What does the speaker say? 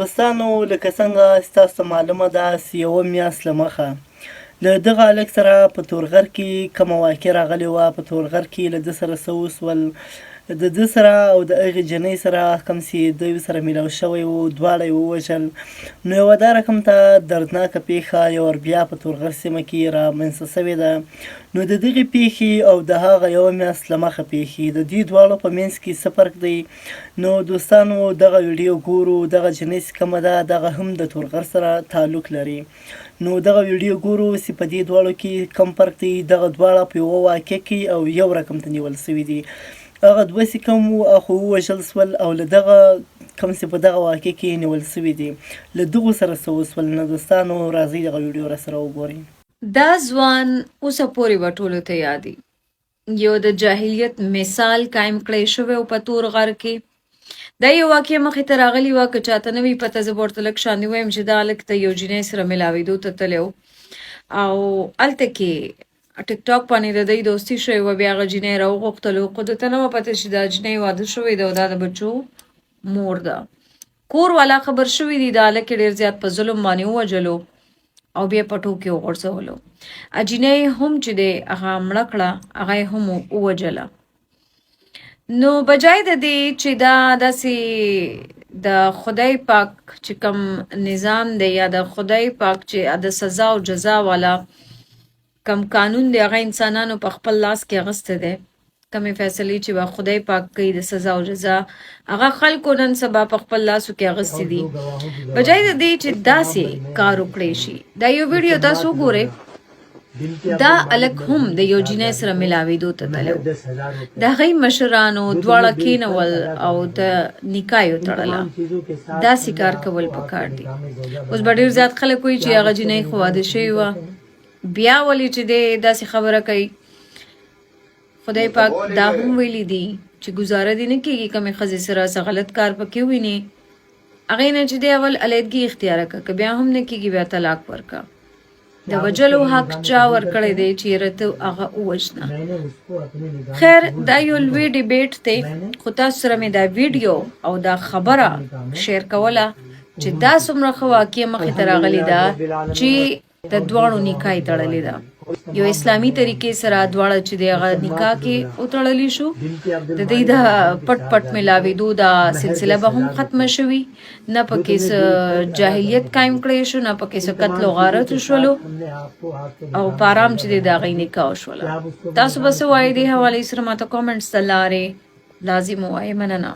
دوستانو لکه څنګه ستاسو ته معلومه ده یوه میاشت له مخه له دغه هلک سره په تورغر کې کومه واقع راغلې وه. په تورغر کې له ده سره څه وسول، د ده سره او د هغې جنۍ سره کوم چې دوی سره میلاو شوی و دواړه یې ووژل. نو یوه دا رقم ته دردناکه پیښه یو ور بیا په تورغر سیمه کې رامنځته سوې ده. نو د دغې پیښې او د هغه یوه میاشت له مخه پیښې د دې دواړو په منځ کې څه فرق دی. نو دوستانو دغه ویډیو ګورو، دغه جنۍ چې کومه ده دغه هم د تورغر سره تعلق لري. نو دغه ویډیو ګورو چې په دې دواړو کې کوم فرق دی. دغه دواړه په یوه واقع کې او یو رقم ته نیول سوي دي. هغه دوه چې کوم وو خو ووژل سول او له دغه کوم چې په دغه واقع کې نیول سوي دي له دغو سره څه وسول. نو دوستانو راځئ دغه ویډیو راسره وګورئ. دا ځوان اوسه پورې به ټولو ته یادي یو د جاهلیت مثال قایم کړی شوی و په تورغر کې. دا یو واقع مخې ته راغلې وه. که چاته نه وي پته زه به ورته لږ شانې ووایم چې دا هلک ته یو جینۍ سره میلاوېدو ته تللی و او هلته کې ټیک ټاک باندې د دوی دوستي شوې وه. بیا هغه جینۍ راوغوښتلو خو ده ته نه وه پته چې دا جینۍ واده شوې ده او دا د بچو مور ده. کور والا خبر شوي دي دا هلک یې ډېر زیات په ظلم باندې ووژلو او بیا په ټوکې وغورځولو. جینۍ هم چې دی هغه مړه کړه، هغه یې هم ووژله. نو بجای د دې چې دا داسې د خدای پاک چې کوم نظام دی یا د خدای پاک چې د سزا او جزا والا کم قانون دی هغه انسانانو په خپل لاس کې اغسته دی. کمې فیصلې چې به خدای پاک کوي د سزا او جزا هغه خلکو نن سبا په خپل لاسو کې اغستې دي. بجای د دې چې داسې کار وکړی شي. دا یو ویډیو تاسو وګورئ. دا هلک هم د یو جینۍ سره میلاوېدو ته تللی و. د هغې مشرانو دواړه کېنول او د نکاح یې وتړله. داسې کار کول پکار دي. اوس به ډېر زیات خلک وایي چې هغه جینۍ خو واده شوې وه، بیا ولې چې دی داسې خبره کوي. خدای پاک دا هم ویلي دي چې ګزاره دې نه کېږي کومې ښځې سره څه غلط کار پکې ووینې هغې نه چې دی اول علیحدګي اختیاره کړه، که بیا هم نه کېږي بیا طلاق ورکړه. د وژلو حق چا ورکړی دی چې یاره ته هغه ووژنه. خیر دا یو لوی ډیبیټ دی خو تاسو سره مې دا ویډیو او دا خبره شیر کوله چې دا څومره ښه واقع مخې ته راغلې ده چې د دواړو نکاح یې تړلې ده. یو اسلامي طریقې سره دواړه چې د هغه نکاح کې وتړلی شو. د دوی د پټ پټ میلاوېدو دا سلسله به هم ختمه شوي، نه پکې څه جاهلیت قایم کړی شو، نه پکې څه قتل و غارت وشولو او په ارام چې دی د هغې نکاح وشوله. تاسو به څه وایئ دې حوالې سره ماته کامنټس ته لارې لازم ووایئ. مننه.